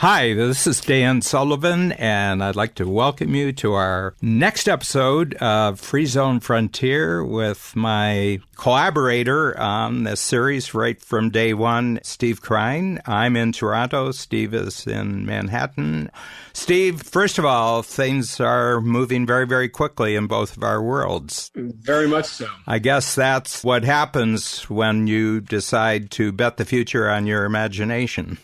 Hi, this is Dan Sullivan, and I'd like to welcome you to our next episode of Free Zone Frontier with my collaborator on this series right from day one, Steve Krein. I'm in Toronto. Steve is in Manhattan. Steve, first of all, things are moving very, very quickly in both of our worlds. Very much so. I guess that's what happens when you decide to bet the future on your imagination.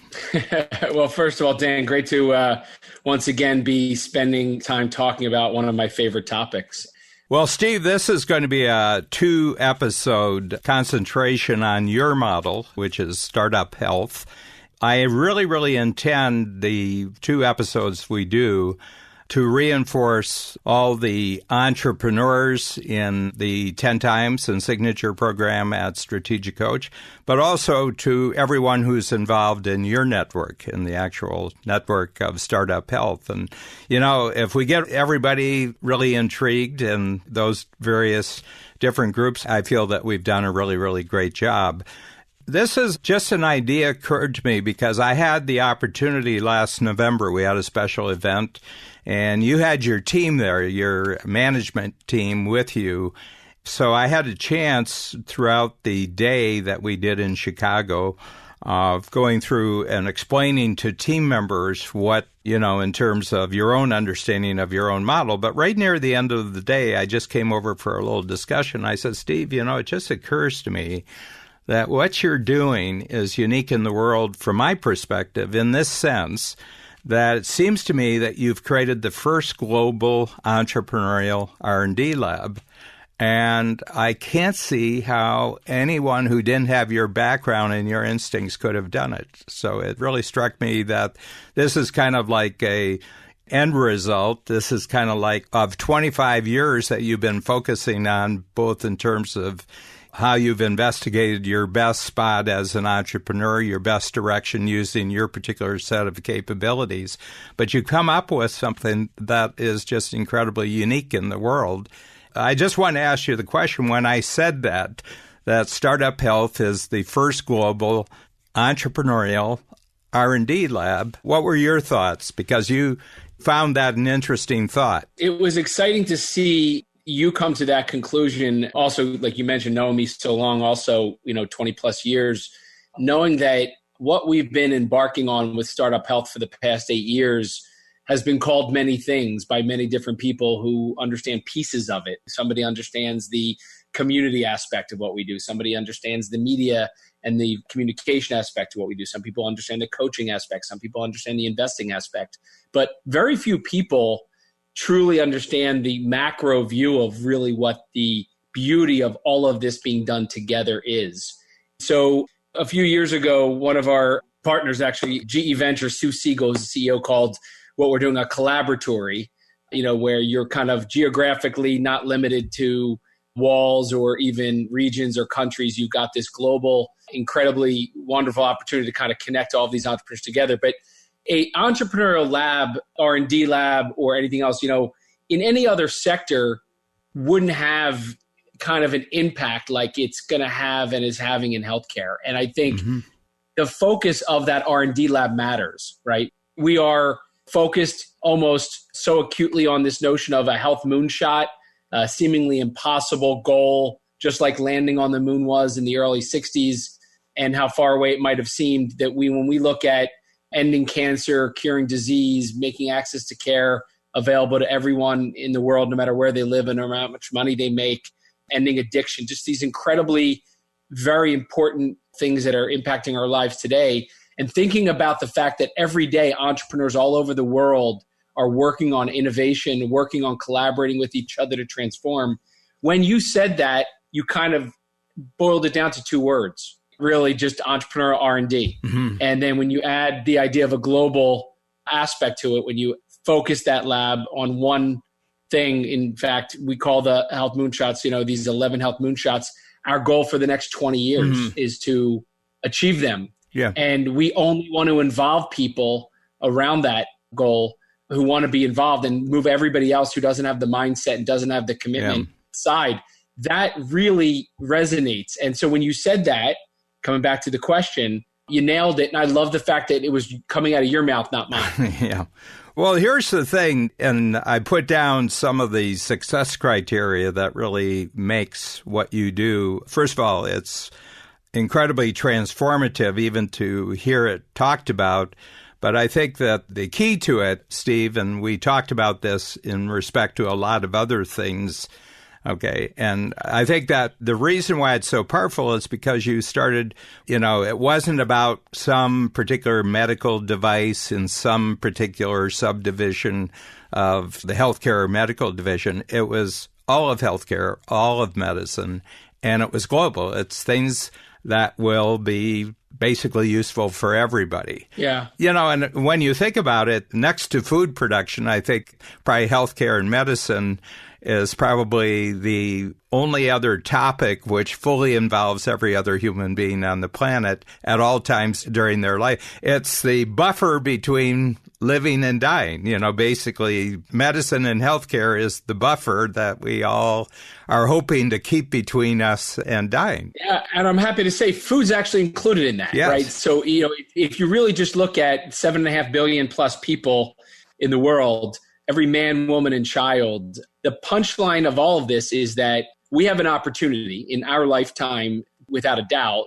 Well, first of all, Dan, great to once again be spending time talking about one of my favorite topics. Well, Steve, this is going to be a 2-episode concentration on your model, which is startup health. I really intend the 2 episodes we do to reinforce all the entrepreneurs in the 10 Times and Signature program at Strategic Coach, but also to everyone who's involved in your network, in the actual network of Startup Health. And, you know, if we get everybody really intrigued in those various different groups, I feel that we've done a really great job. This is just an idea occurred to me because I had the opportunity last November. We had a special event, and you had your team there, your management team with you. So I had a chance throughout the day that we did in Chicago of going through and explaining to team members what, you know, in terms of your own understanding of your own model. But right near the end of the day, I just came over for a little discussion. I said, Steve, you know, it just occurs to me that what you're doing is unique in the world from my perspective in this sense that it seems to me that you've created the first global entrepreneurial R&D lab. And I can't see how anyone who didn't have your background and your instincts could have done it. So it really struck me that this is kind of like a end result. This is kind of like of 25 years that you've been focusing on, both in terms of how you've investigated your best spot as an entrepreneur, your best direction using your particular set of capabilities. But you come up with something that is just incredibly unique in the world. I just want to ask you the question, when I said that Startup Health is the first global entrepreneurial R&D lab, what were your thoughts? Because you found that an interesting thought. It was exciting to see you come to that conclusion. Also, like you mentioned, knowing me so long, also, 20 plus years, knowing that what we've been embarking on with Startup Health for the past 8 years has been called many things by many different people who understand pieces of it. Somebody understands the community aspect of what we do. Somebody understands the media and the communication aspect of what we do. Some people understand the coaching aspect. Some people understand the investing aspect. But very few people truly understand the macro view of really what the beauty of all of this being done together is. So a few years ago, one of our partners, actually GE Ventures, Sue Siegel is the CEO, called what we're doing a collaboratory, where you're kind of geographically not limited to walls or even regions or countries. You've got this global, incredibly wonderful opportunity to kind of connect all of these entrepreneurs together. But a entrepreneurial lab, R&D lab, or anything else, in any other sector wouldn't have kind of an impact like it's going to have and is having in healthcare. And I think the focus of that R&D lab matters, right? We are focused almost so acutely on this notion of a health moonshot, a seemingly impossible goal, just like landing on the moon was in the early 60s, and how far away it might have seemed. That when we look at ending cancer, curing disease, making access to care available to everyone in the world, no matter where they live and no matter how much money they make, ending addiction, just these incredibly very important things that are impacting our lives today. And thinking about the fact that every day entrepreneurs all over the world are working on innovation, working on collaborating with each other to transform. When you said that, you kind of boiled it down to 2 words. Really just entrepreneurial R&D. And then when you add the idea of a global aspect to it, when you focus that lab on one thing, in fact, we call the health moonshots, these 11 health moonshots, our goal for the next 20 years is to achieve them. Yeah. And we only want to involve people around that goal who want to be involved, and move everybody else who doesn't have the mindset and doesn't have the commitment side. That really resonates. And so when you said that, coming back to the question, you nailed it. And I love the fact that it was coming out of your mouth, not mine. Yeah. Well, here's the thing, and I put down some of the success criteria that really makes what you do. First of all, it's incredibly transformative even to hear it talked about. But I think that the key to it, Steve, and we talked about this in respect to a lot of other things, okay, and I think that the reason why it's so powerful is because you started, it wasn't about some particular medical device in some particular subdivision of the healthcare or medical division. It was all of healthcare, all of medicine, and it was global. It's things that will be basically useful for everybody. Yeah. And when you think about it, next to food production, I think probably healthcare and medicine is probably the only other topic which fully involves every other human being on the planet at all times during their life. It's the buffer between living and dying. Basically, medicine and healthcare is the buffer that we all are hoping to keep between us and dying. Yeah, and I'm happy to say food's actually included in that, yes. Right? So, if you really just look at 7.5 billion plus people in the world, every man, woman, and child, the punchline of all of this is that we have an opportunity in our lifetime, without a doubt,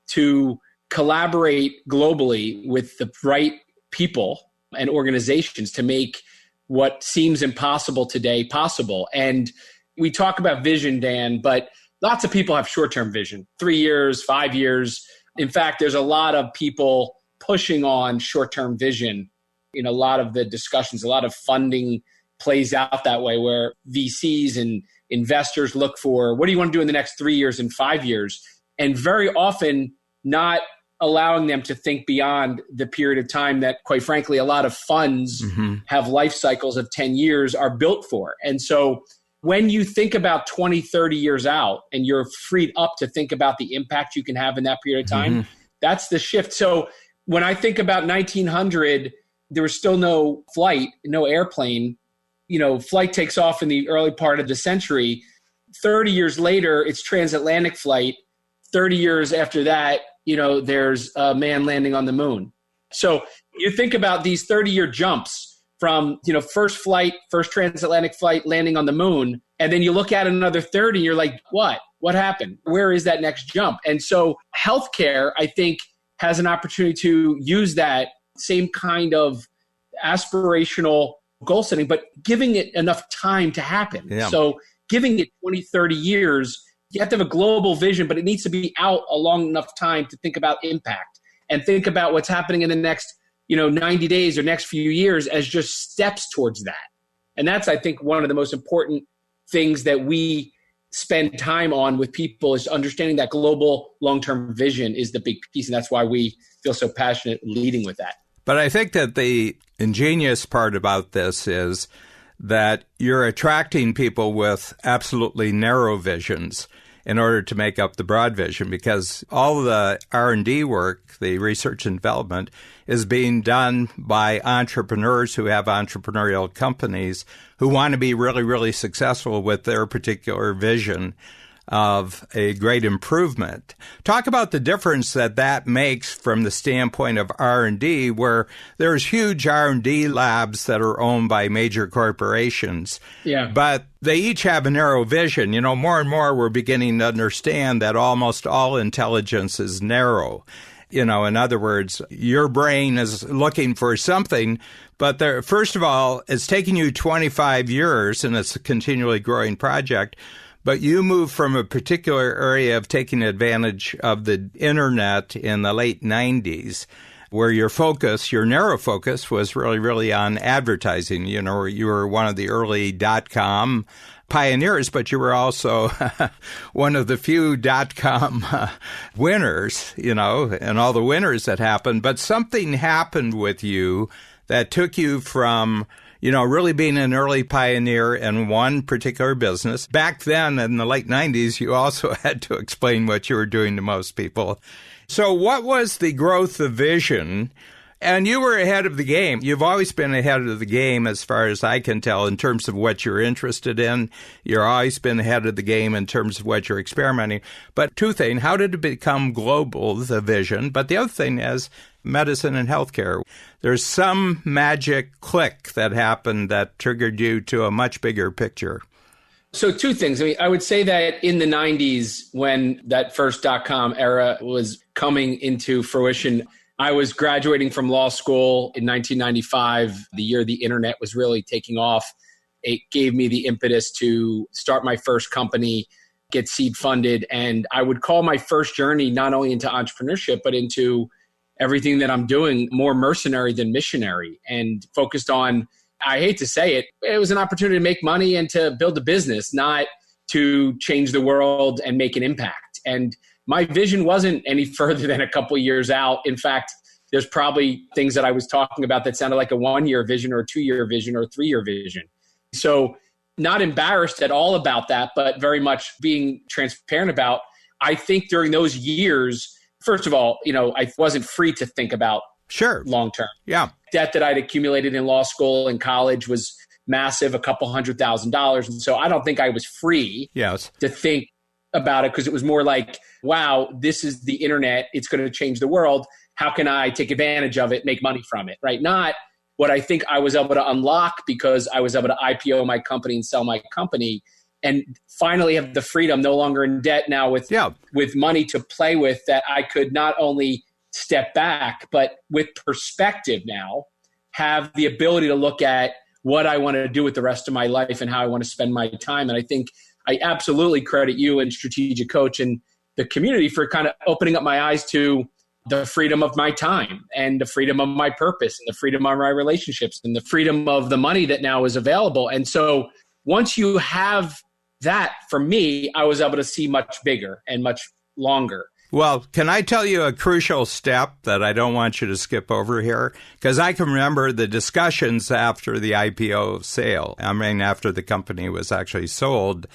to collaborate globally with the right people and organizations to make what seems impossible today possible. And we talk about vision, Dan, but lots of people have short-term vision, 3 years, 5 years. In fact, there's a lot of people pushing on short-term vision in a lot of the discussions. A lot of funding plays out that way, where VCs and investors look for, what do you want to do in the next 3 years and 5 years? And very often not allowing them to think beyond the period of time that, quite frankly, a lot of funds have life cycles of 10 years are built for. And so when you think about 20, 30 years out and you're freed up to think about the impact you can have in that period of time, that's the shift. So when I think about 1900, there was still no flight, no airplane. Flight takes off in the early part of the century. 30 years later, it's transatlantic flight. 30 years after that, there's a man landing on the moon. So you think about these 30-year jumps from, first flight, first transatlantic flight, landing on the moon, and then you look at another 30 and you're like, what happened? Where is that next jump? And so healthcare, I think, has an opportunity to use that same kind of aspirational goal setting, but giving it enough time to happen. Yeah. So giving it 20, 30 years, you have to have a global vision, but it needs to be out a long enough time to think about impact and think about what's happening in the next, 90 days or next few years as just steps towards that. And that's, I think, one of the most important things that we spend time on with people is understanding that global long-term vision is the big piece. And that's why we feel so passionate leading with that. But I think that the ingenious part about this is that you're attracting people with absolutely narrow visions in order to make up the broad vision, because all the R&D work, the research and development, is being done by entrepreneurs who have entrepreneurial companies who want to be really, really successful with their particular vision of a great improvement. Talk about the difference that makes from the standpoint of R&D, where there's huge R&D labs that are owned by major corporations. Yeah. But they each have a narrow vision. More and more we're beginning to understand that almost all intelligence is narrow. In other words, your brain is looking for something, but first of all, it's taking you 25 years and it's a continually growing project. But you move from a particular area of taking advantage of the internet in the late 90s, where your narrow focus was really, really on advertising. You were one of the early .com pioneers, but you were also one of the few .com winners, and all the winners that happened. But something happened with you that took you from really being an early pioneer in one particular business. Back then, in the late 90s, you also had to explain what you were doing to most people. So what was the growth of vision And you were ahead of the game. You've always been ahead of the game as far as I can tell in terms of what you're interested in. You've always been ahead of the game in terms of what you're experimenting. But two things, how did it become global, the vision? But the other thing is medicine and healthcare. There's some magic click that happened that triggered you to a much bigger picture. So two things. I mean, I would say that in the 90s, when that first .com era was coming into fruition, I was graduating from law school in 1995, the year the internet was really taking off. It gave me the impetus to start my first company, get seed funded. And I would call my first journey not only into entrepreneurship, but into everything that I'm doing more mercenary than missionary, and focused on, I hate to say it, it was an opportunity to make money and to build a business, not to change the world and make an impact. And my vision wasn't any further than a couple of years out. In fact, there's probably things that I was talking about that sounded like a 1-year vision or a 2-year vision or a 3-year vision. So not embarrassed at all about that, but very much being transparent about, I think during those years, first of all, I wasn't free to think about long term. Yeah. Debt that I'd accumulated in law school and college was massive, a couple $100,000. And so I don't think I was free to think about it, because it was more like, wow, this is the internet. It's going to change the world. How can I take advantage of it, make money from it, right? Not what I think I was able to unlock because I was able to IPO my company and sell my company and finally have the freedom, no longer in debt now with money to play with, that I could not only step back, but with perspective now, have the ability to look at what I want to do with the rest of my life and how I want to spend my time. And I think I absolutely credit you and Strategic Coach and the community for kind of opening up my eyes to the freedom of my time and the freedom of my purpose and the freedom of my relationships and the freedom of the money that now is available. And so once you have that, for me, I was able to see much bigger and much longer. Well, can I tell you a crucial step that I don't want you to skip over here? Because I can remember the discussions after the IPO sale. I mean, after the company was actually sold,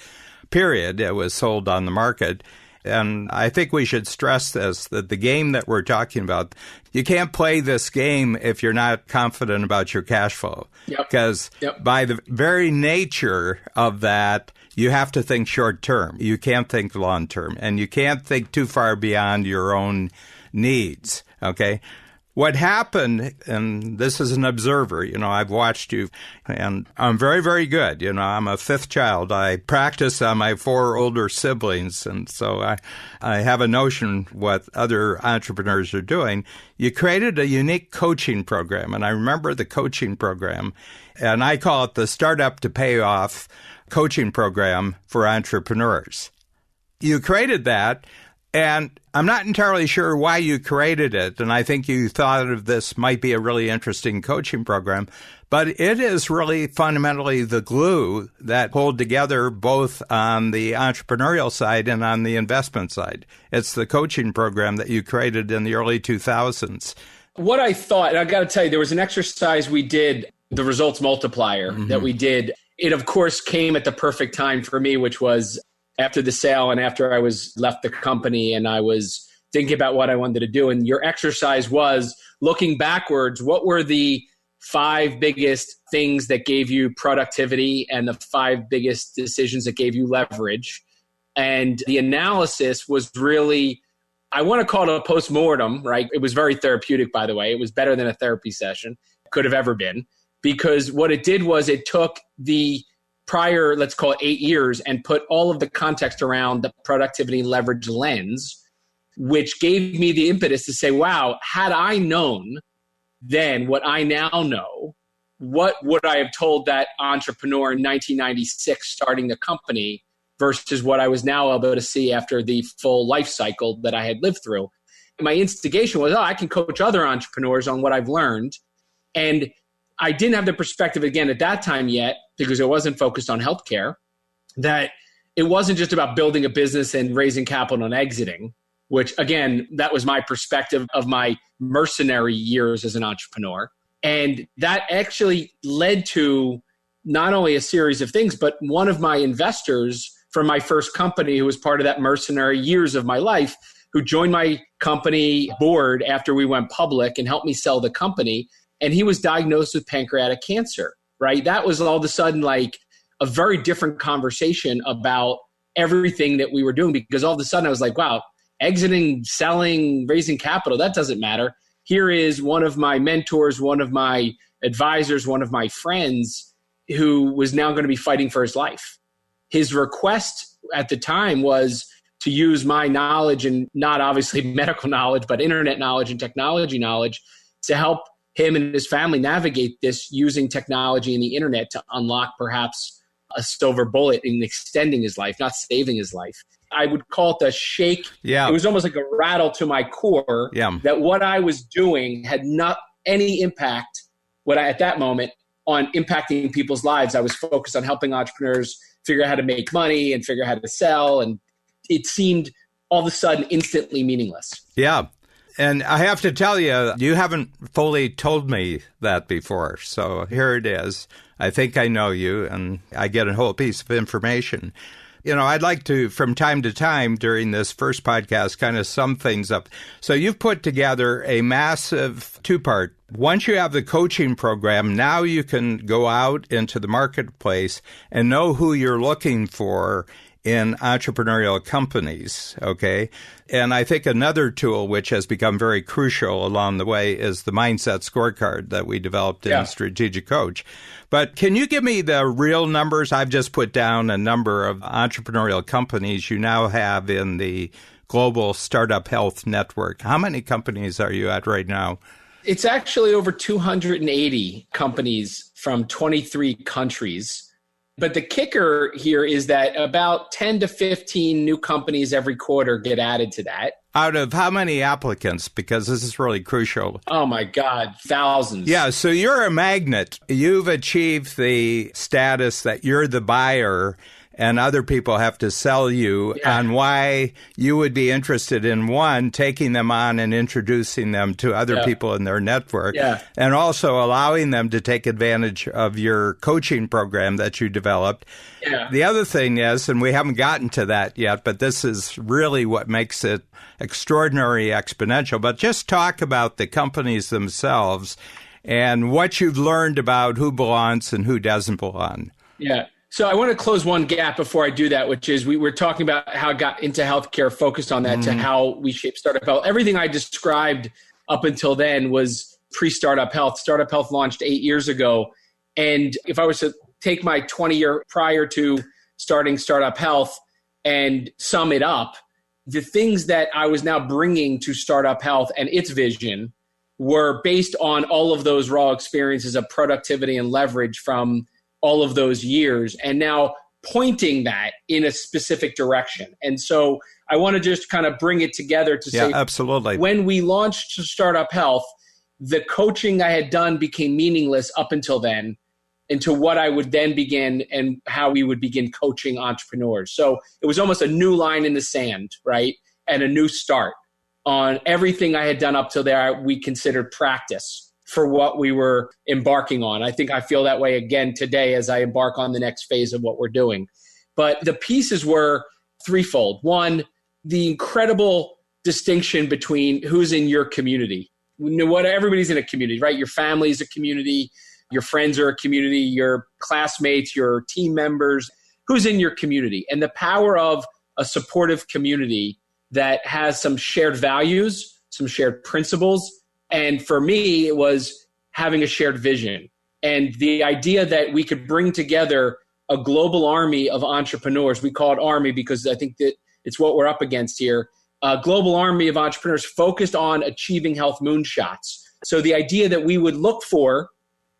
period. It was sold on the market. And I think we should stress this, that the game that we're talking about, you can't play this game if you're not confident about your cash flow. Because by the very nature of that, you have to think short term. You can't think long term. And you can't think too far beyond your own needs. Okay? What happened, and this is an observer, I've watched you, and I'm very, very good. I'm a fifth child. I practice on my 4 older siblings, and so I have a notion what other entrepreneurs are doing. You created a unique coaching program, and I remember the coaching program, and I call it the Startup to Payoff coaching program for entrepreneurs. You created that. And I'm not entirely sure why you created it, and I think you thought of this might be a really interesting coaching program, but it is really fundamentally the glue that hold together both on the entrepreneurial side and on the investment side. It's the coaching program that you created in the early 2000s. What I thought, and I got to tell you, there was an exercise we did, the results multiplier that we did. It, of course, came at the perfect time for me, which was after the sale and after I was left the company and I was thinking about what I wanted to do. And your exercise was looking backwards. What were the 5 biggest things that gave you productivity and the 5 biggest decisions that gave you leverage? And the analysis was really, I want to call it a postmortem, right? It was very therapeutic, by the way. It was better than a therapy session could have ever been, because what it did was it took the prior, let's call it 8 years, and put all of the context around the productivity leverage lens, which gave me the impetus to say, wow, had I known then what I now know, what would I have told that entrepreneur in 1996 starting the company versus what I was now able to see after the full life cycle that I had lived through? My instigation was, I can coach other entrepreneurs on what I've learned. And I didn't have the perspective, again, at that time yet, because it wasn't focused on healthcare, that it wasn't just about building a business and raising capital and exiting, which, again, that was my perspective of my mercenary years as an entrepreneur. And that actually led to not only a series of things, but one of my investors from my first company, who was part of that mercenary years of my life, who joined my company board after we went public and helped me sell the company. And he was diagnosed with pancreatic cancer, right? That was all of a sudden like a very different conversation about everything that we were doing, because all of a sudden I was like, wow, exiting, selling, raising capital, that doesn't matter. Here is one of my mentors, one of my advisors, one of my friends who was now going to be fighting for his life. His request at the time was to use my knowledge, and not obviously medical knowledge, but internet knowledge and technology knowledge, to help him and his family navigate this using technology and the internet to unlock perhaps a silver bullet in extending his life, not saving his life. I would call it a shake. Yeah. It was almost like a rattle to my core that what I was doing had not any impact at that moment on impacting people's lives. I was focused on helping entrepreneurs figure out how to make money and figure out how to sell. And it seemed all of a sudden instantly meaningless. Yeah. And I have to tell you, you haven't fully told me that before. So here it is. I think I know you, and I get a whole piece of information. You know, I'd like to, from time to time during this first podcast, kind of sum things up. So you've put together a massive two-part. Once you have the coaching program, now you can go out into the marketplace and know who you're looking for in entrepreneurial companies, okay? And I think another tool which has become very crucial along the way is the mindset scorecard that we developed in Strategic Coach. But can you give me the real numbers? I've just put down a number of entrepreneurial companies you now have in the Global Startup Health Network. How many companies are you at right now? It's actually over 280 companies from 23 countries. But the kicker here is that about 10 to 15 new companies every quarter get added to that. Out of how many applicants? Because this is really crucial. Oh, my God, thousands. Yeah, so you're a magnet. You've achieved the status that you're the buyer, and other people have to sell you on why you would be interested in, one, taking them on and introducing them to other people in their network, and also allowing them to take advantage of your coaching program that you developed. The other thing is, and we haven't gotten to that yet, but this is really what makes it extraordinary exponential, but just talk about the companies themselves and what you've learned about who belongs and who doesn't belong. Yeah. So I want to close one gap before I do that, which is we were talking about how I got into healthcare, focused on that, to how we shaped Startup Health. Everything I described up until then was pre-Startup Health. Startup Health launched 8 years ago. And if I was to take my 20-year prior to starting Startup Health and sum it up, the things that I was now bringing to Startup Health and its vision were based on all of those raw experiences of productivity and leverage from all of those years, and now pointing that in a specific direction. And so I want to just kind of bring it together to say, absolutely. When we launched Startup Health, the coaching I had done became meaningless up until then, into what I would then begin and how we would begin coaching entrepreneurs. So it was almost a new line in the sand, right? And a new start on everything I had done up till there. We considered practice for what we were embarking on. I think I feel that way again today as I embark on the next phase of what we're doing. But the pieces were threefold. One, the incredible distinction between who's in your community. Everybody's in a community, right? Your family is a community. Your friends are a community. Your classmates, your team members. Who's in your community? And the power of a supportive community that has some shared values, some shared principles. And for me, it was having a shared vision and the idea that we could bring together a global army of entrepreneurs. We call it army because I think that it's what we're up against here. A global army of entrepreneurs focused on achieving health moonshots. So the idea that we would look for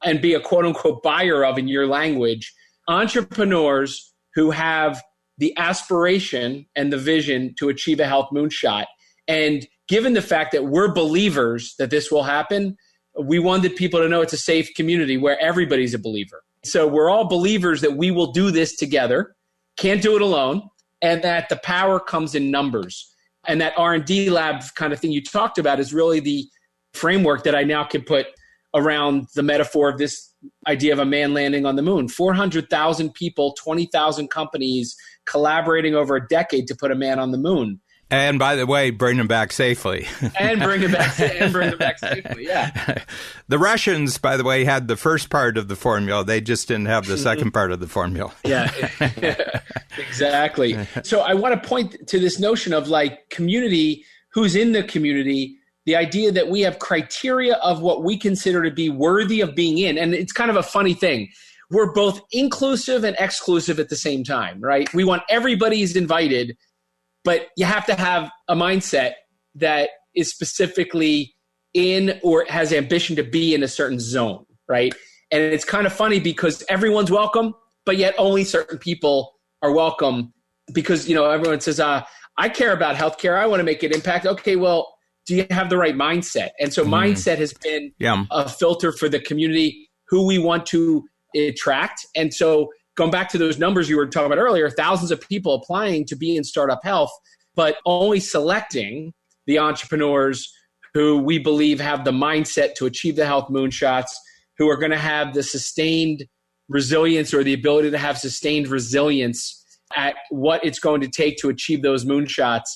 and be a quote unquote buyer of, in your language, entrepreneurs who have the aspiration and the vision to achieve a health moonshot. And given the fact that we're believers that this will happen, we wanted people to know it's a safe community where everybody's a believer. So we're all believers that we will do this together, can't do it alone, and that the power comes in numbers. And that R&D lab kind of thing you talked about is really the framework that I now can put around the metaphor of this idea of a man landing on the moon. 400,000 people, 20,000 companies collaborating over a decade to put a man on the moon. And by the way, bring them back safely. and bring them back safely, yeah. The Russians, by the way, had the first part of the formula. They just didn't have the second part of the formula. Yeah, exactly. So I want to point to this notion of like community, who's in the community, the idea that we have criteria of what we consider to be worthy of being in. And it's kind of a funny thing. We're both inclusive and exclusive at the same time, right? We want everybody's invited, but you have to have a mindset that is specifically in or has ambition to be in a certain zone, right? And it's kind of funny because everyone's welcome, but yet only certain people are welcome because, everyone says, I care about healthcare. I want to make an impact. Okay, well, do you have the right mindset? And so mindset has been a filter for the community, who we want to attract. And so going back to those numbers you were talking about earlier, thousands of people applying to be in startup health, but only selecting the entrepreneurs who we believe have the mindset to achieve the health moonshots, who are going to have the sustained resilience or the ability to have sustained resilience at what it's going to take to achieve those moonshots.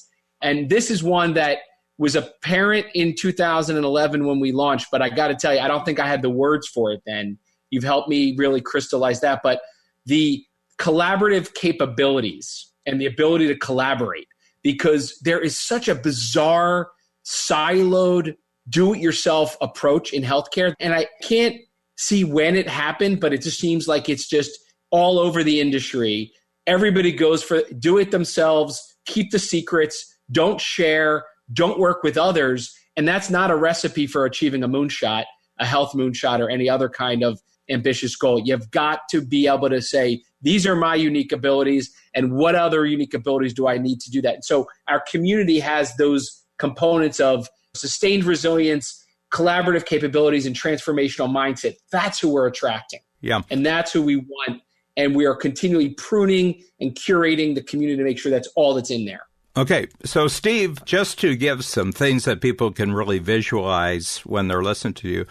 And this is one that was apparent in 2011 when we launched, but I got to tell you, I don't think I had the words for it then. You've helped me really crystallize that. But the collaborative capabilities and the ability to collaborate, because there is such a bizarre, siloed, do-it-yourself approach in healthcare. And I can't see when it happened, but it just seems like it's just all over the industry. Everybody goes for do it themselves, keep the secrets, don't share, don't work with others. And that's not a recipe for achieving a moonshot, a health moonshot, or any other kind of ambitious goal. You've got to be able to say, these are my unique abilities, and what other unique abilities do I need to do that? And so our community has those components of sustained resilience, collaborative capabilities, and transformational mindset. That's who we're attracting. Yeah. And that's who we want. And we are continually pruning and curating the community to make sure that's all that's in there. Okay. So, Steve, just to give some things that people can really visualize when they're listening to you,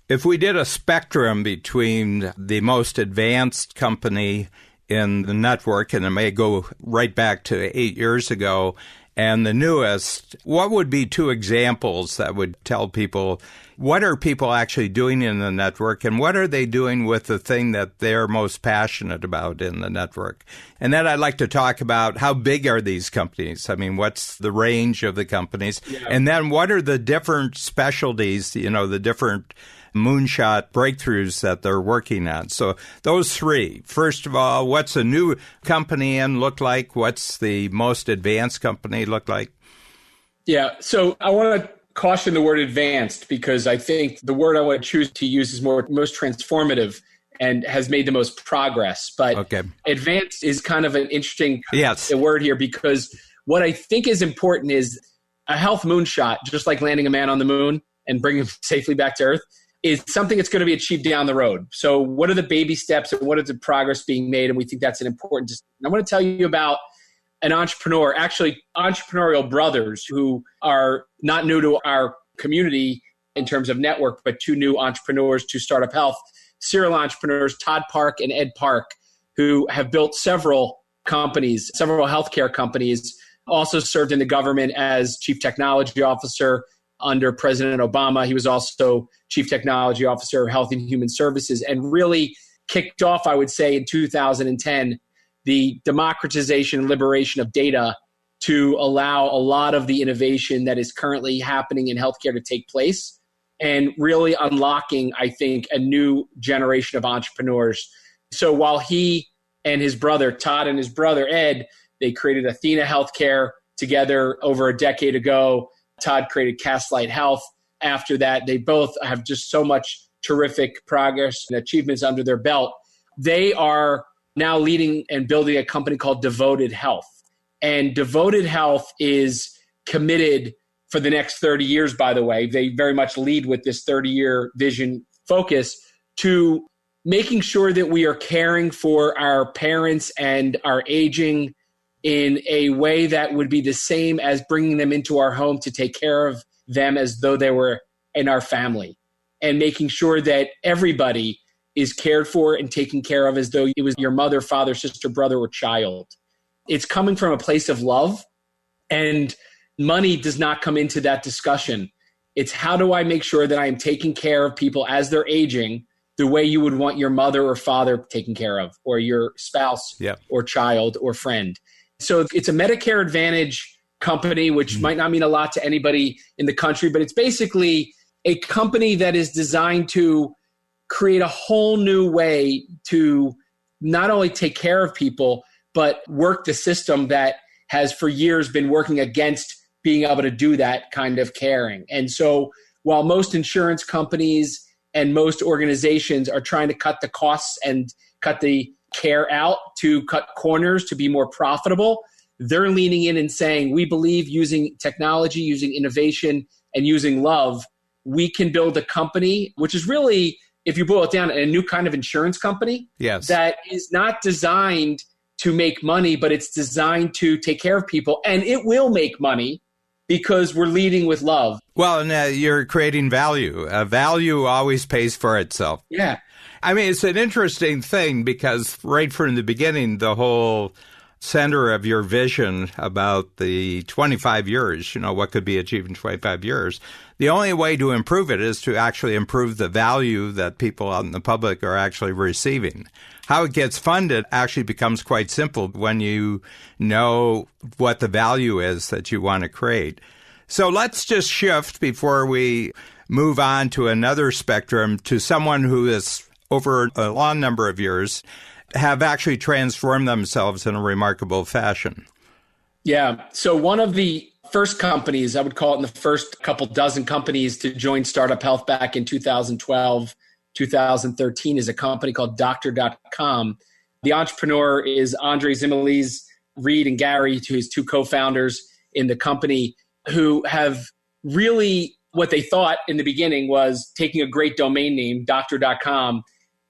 if we did a spectrum between the most advanced company in the network, and it may go right back to 8 years ago, and the newest, what would be two examples that would tell people what are people actually doing in the network and what are they doing with the thing that they're most passionate about in the network? And then I'd like to talk about how big are these companies? I mean, what's the range of the companies? Yeah. And then what are the different specialties, the different moonshot breakthroughs that they're working on? So those three. First of all, what's a new company look like? What's the most advanced company look like? Yeah. So I want to caution the word advanced because I think the word I want to choose to use is most transformative and has made the most progress. But advanced is kind of an interesting word here because what I think is important is a health moonshot, just like landing a man on the moon and bringing him safely back to Earth, is something that's going to be achieved down the road. So what are the baby steps and what is the progress being made? And we think that's an important distinction. I want to tell you about an entrepreneur, actually entrepreneurial brothers who are not new to our community in terms of network, but two new entrepreneurs to Startup Health, serial entrepreneurs, Todd Park and Ed Park, who have built several companies, several healthcare companies, also served in the government as chief technology officer under President Obama. He was also chief technology officer of Health and Human Services and really kicked off, I would say, in 2010, the democratization and liberation of data to allow a lot of the innovation that is currently happening in healthcare to take place and really unlocking, I think, a new generation of entrepreneurs. So while he and his brother, Todd and his brother, Ed, they created Athena Healthcare together over a decade ago. Todd created Castlight Health. After that, they both have just so much terrific progress and achievements under their belt. They are now leading and building a company called Devoted Health. And Devoted Health is committed for the next 30 years, by the way. They very much lead with this 30-year vision focus to making sure that we are caring for our parents and our aging in a way that would be the same as bringing them into our home to take care of them as though they were in our family, and making sure that everybody is cared for and taken care of as though it was your mother, father, sister, brother, or child. It's coming from a place of love And money does not come into that discussion. It's how do I make sure that I am taking care of people as they're aging the way you would want your mother or father taken care of, or your spouse or child or friend. So it's a Medicare Advantage company, which might not mean a lot to anybody in the country, but it's basically a company that is designed to create a whole new way to not only take care of people, but work the system that has for years been working against being able to do that kind of caring. And so while most insurance companies and most organizations are trying to cut the costs and cut the care out to cut corners to be more profitable, they're leaning in and saying, we believe using technology, using innovation, and using love, we can build a company, which is really, if you boil it down, a new kind of insurance company that is not designed to make money, but it's designed to take care of people. And it will make money because we're leading with love. Well, and you're creating value. Value always pays for itself. Yeah. I mean, it's an interesting thing because right from the beginning, the whole center of your vision about the 25 years, what could be achieved in 25 years, the only way to improve it is to actually improve the value that people out in the public are actually receiving. How it gets funded actually becomes quite simple when you know what the value is that you want to create. So let's just shift before we move on to another spectrum to someone who is over a long number of years have actually transformed themselves in a remarkable fashion. Yeah. So one of the first companies, I would call it in the first couple dozen companies to join Startup Health back in 2012, 2013 is a company called Doctor.com. The entrepreneur is Andre Zimilis, Reed and Gary, his two co-founders in the company, who have really, what they thought in the beginning was taking a great domain name, Doctor.com,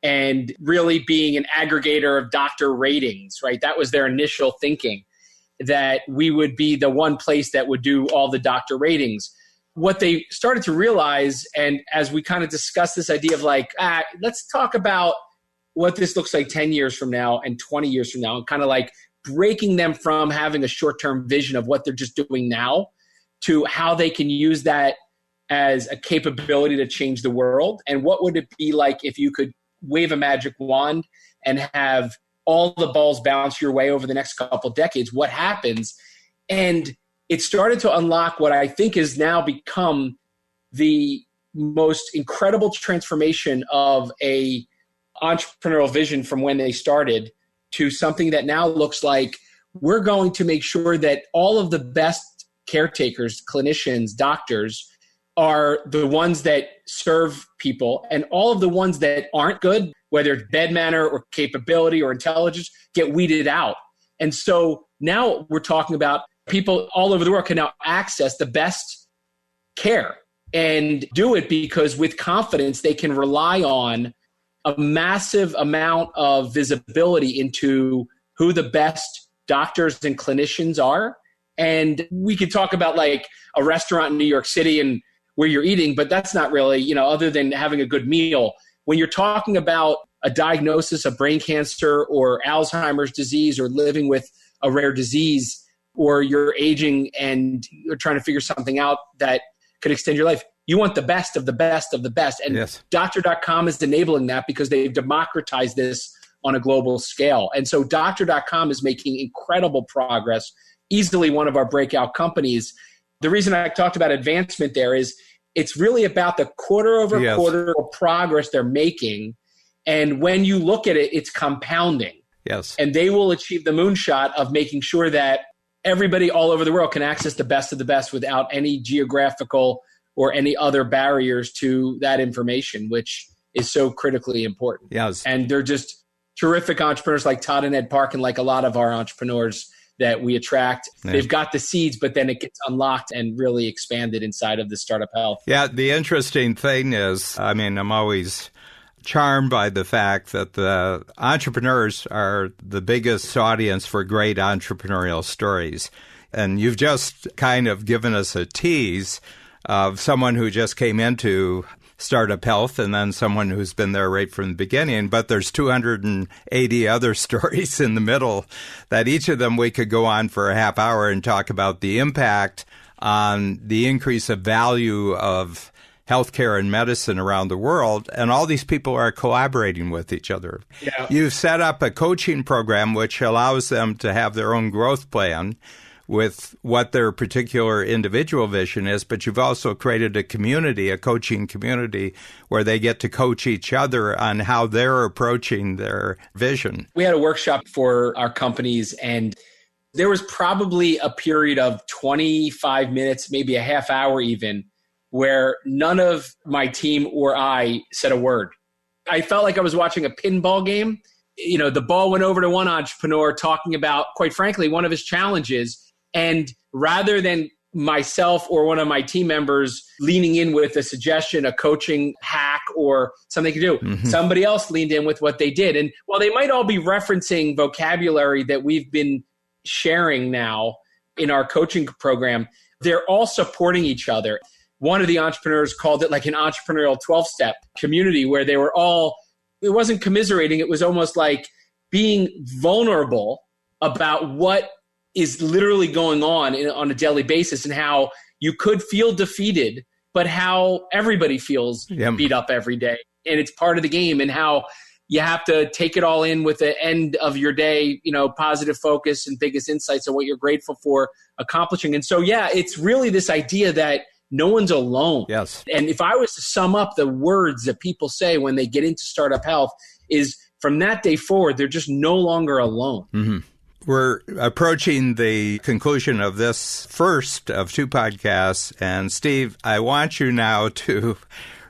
and really being an aggregator of doctor ratings, right? That was their initial thinking, that we would be the one place that would do all the doctor ratings. What they started to realize, and as we kind of discussed this idea of let's talk about what this looks like 10 years from now and 20 years from now, and kind of like breaking them from having a short-term vision of what they're just doing now to how they can use that as a capability to change the world. And what would it be like if you could wave a magic wand and have all the balls bounce your way over the next couple decades? What happens? And it started to unlock what I think has now become the most incredible transformation of a entrepreneurial vision from when they started to something that now looks like we're going to make sure that all of the best caretakers, clinicians, doctors are the ones that serve people, and all of the ones that aren't good, whether it's bed manner or capability or intelligence, get weeded out. And so now we're talking about people all over the world can now access the best care and do it because with confidence they can rely on a massive amount of visibility into who the best doctors and clinicians are. And we could talk about like a restaurant in New York City and where you're eating, but that's not really, other than having a good meal. When you're talking about a diagnosis of brain cancer or Alzheimer's disease or living with a rare disease, or you're aging and you're trying to figure something out that could extend your life, you want the best of the best of the best. And yes. Doctor.com is enabling that because they've democratized this on a global scale. And so Doctor.com is making incredible progress, easily one of our breakout companies. The reason I talked about advancement there is it's really about the quarter over quarter progress they're making. And when you look at it, it's compounding. Yes. And they will achieve the moonshot of making sure that everybody all over the world can access the best of the best without any geographical or any other barriers to that information, which is so critically important. Yes. And they're just terrific entrepreneurs like Todd and Ed Park, and like a lot of our entrepreneurs that we attract. Yeah. They've got the seeds, but then it gets unlocked and really expanded inside of the Startup Health. Yeah, the interesting thing is, I'm always charmed by the fact that the entrepreneurs are the biggest audience for great entrepreneurial stories. And you've just kind of given us a tease of someone who just came into Startup Health, and then someone who's been there right from the beginning. But there's 280 other stories in the middle that each of them we could go on for a half hour and talk about the impact on the increase of value of healthcare and medicine around the world. And all these people are collaborating with each other. Yeah. You've set up a coaching program which allows them to have their own growth plan with what their particular individual vision is, but you've also created a community, a coaching community, where they get to coach each other on how they're approaching their vision. We had a workshop for our companies, and there was probably a period of 25 minutes, maybe a half hour even, where none of my team or I said a word. I felt like I was watching a pinball game. You know, the ball went over to one entrepreneur talking about, quite frankly, one of his challenges. And rather than myself or one of my team members leaning in with a suggestion, a coaching hack or something they could do, somebody else leaned in with what they did. And while they might all be referencing vocabulary that we've been sharing now in our coaching program, they're all supporting each other. One of the entrepreneurs called it like an entrepreneurial 12-step community where they were all, it wasn't commiserating, it was almost like being vulnerable about what is literally going on a daily basis and how you could feel defeated, but how everybody feels beat up every day. And it's part of the game, and how you have to take it all in with the end of your day, you know, positive focus and biggest insights on what you're grateful for accomplishing. And so, yeah, it's really this idea that no one's alone. Yes. And if I was to sum up the words that people say when they get into startup health is from that day forward, they're just no longer alone. Mm-hmm. We're approaching the conclusion of this first of two podcasts. And Steve, I want you now to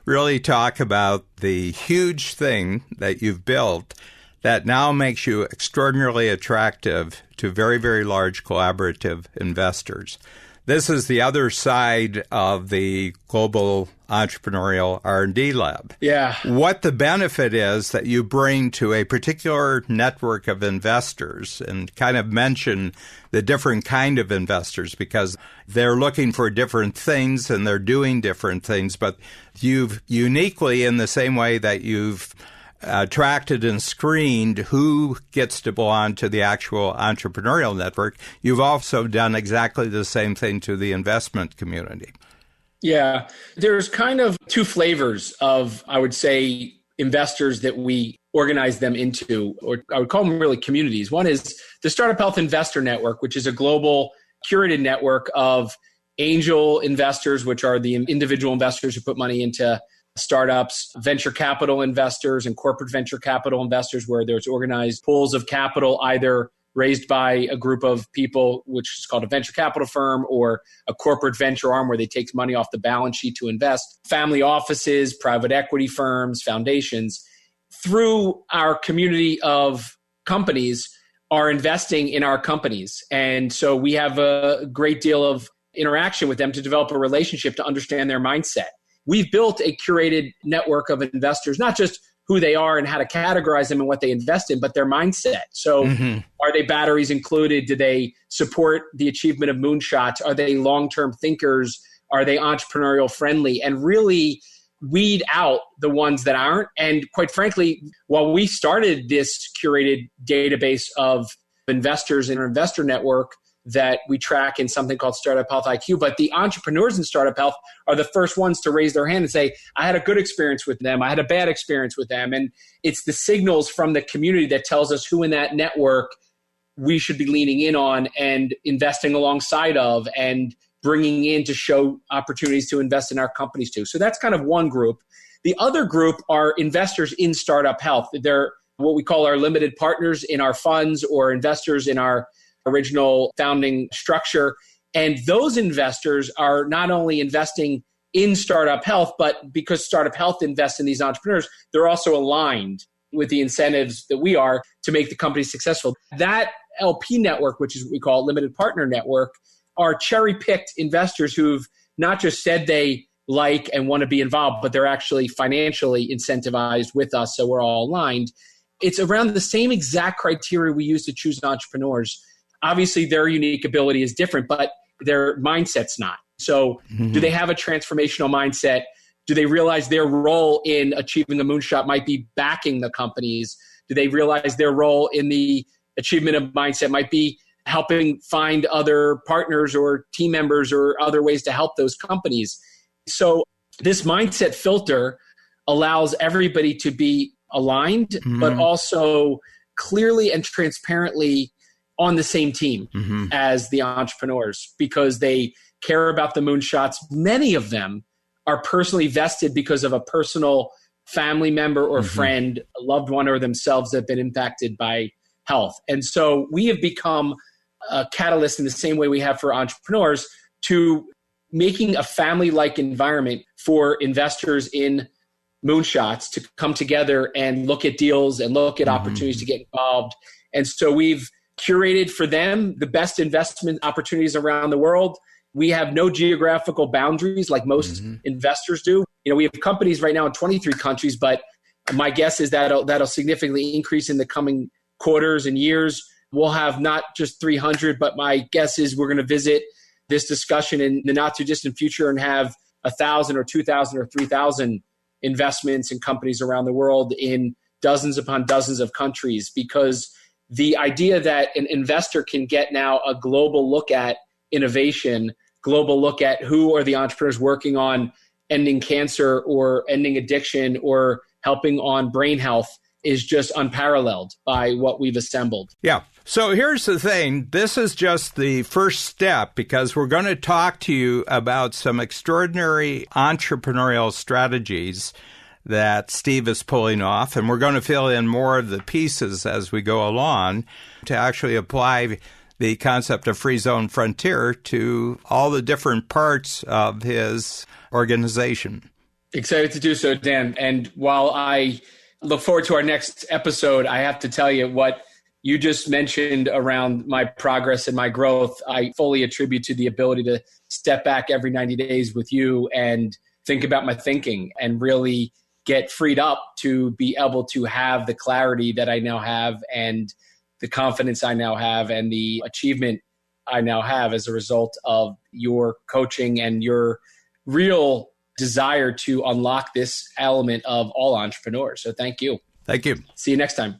really talk about the huge thing that you've built that now makes you extraordinarily attractive to very, very large collaborative investors. This is the other side of the global entrepreneurial R&D lab. Yeah. What the benefit is that you bring to a particular network of investors, and kind of mention the different kind of investors because they're looking for different things and they're doing different things. But you've uniquely, in the same way that you've attracted and screened who gets to belong to the actual entrepreneurial network, you've also done exactly the same thing to the investment community. Yeah. There's kind of two flavors of, I would say, investors that we organize them into, or I would call them really communities. One is the Startup Health Investor Network, which is a global curated network of angel investors, which are the individual investors who put money into startups, venture capital investors, and corporate venture capital investors, where there's organized pools of capital, either raised by a group of people, which is called a venture capital firm, or a corporate venture arm where they take money off the balance sheet to invest. Family offices, private equity firms, foundations, through our community of companies are investing in our companies. And so we have a great deal of interaction with them to develop a relationship to understand their mindset. We've built a curated network of investors, not just who they are and how to categorize them and what they invest in, but their mindset. So are they batteries included? Do they support the achievement of moonshots? Are they long-term thinkers? Are they entrepreneurial friendly? And really weed out the ones that aren't. And quite frankly, while we started this curated database of investors in our investor network that we track in something called Startup Health IQ, but the entrepreneurs in Startup Health are the first ones to raise their hand and say, I had a good experience with them, I had a bad experience with them. And it's the signals from the community that tells us who in that network we should be leaning in on and investing alongside of and bringing in to show opportunities to invest in our companies too. So that's kind of one group. The other group are investors in Startup Health. They're what we call our limited partners in our funds or investors in our original founding structure. And those investors are not only investing in Startup Health, but because Startup Health invests in these entrepreneurs, they're also aligned with the incentives that we are to make the company successful. That LP network, which is what we call limited partner network, are cherry-picked investors who've not just said they like and want to be involved, but they're actually financially incentivized with us, so we're all aligned. It's around the same exact criteria we use to choose entrepreneurs. Obviously, their unique ability is different, but their mindset's not. So do they have a transformational mindset? Do they realize their role in achieving a moonshot might be backing the companies? Do they realize their role in the achievement of mindset might be helping find other partners or team members or other ways to help those companies? So this mindset filter allows everybody to be aligned, but also clearly and transparently on the same team as the entrepreneurs, because they care about the moonshots. Many of them are personally vested because of a personal family member or friend, a loved one, or themselves that have been impacted by health. And so we have become a catalyst in the same way we have for entrepreneurs to making a family-like environment for investors in moonshots to come together and look at deals and look at opportunities to get involved. And so we've curated for them the best investment opportunities around the world. We have no geographical boundaries like most investors do. You know, we have companies right now in 23 countries, but my guess is that'll significantly increase in the coming quarters and years. We'll have not just 300, but my guess is we're going to visit this discussion in the not too distant future and have 1,000 or 2,000 or 3,000 investments in companies around the world in dozens upon dozens of countries, because the idea that an investor can get now a global look at innovation, global look at who are the entrepreneurs working on ending cancer or ending addiction or helping on brain health is just unparalleled by what we've assembled. Yeah. So here's the thing. This is just the first step, because we're going to talk to you about some extraordinary entrepreneurial strategies that Steve is pulling off, and we're going to fill in more of the pieces as we go along to actually apply the concept of free zone frontier to all the different parts of his organization. Excited to do so, Dan. And while I look forward to our next episode, I have to tell you what you just mentioned around my progress and my growth. I fully attribute to the ability to step back every 90 days with you and think about my thinking and really get freed up to be able to have the clarity that I now have and the confidence I now have and the achievement I now have as a result of your coaching and your real desire to unlock this element of all entrepreneurs. So thank you. Thank you. See you next time.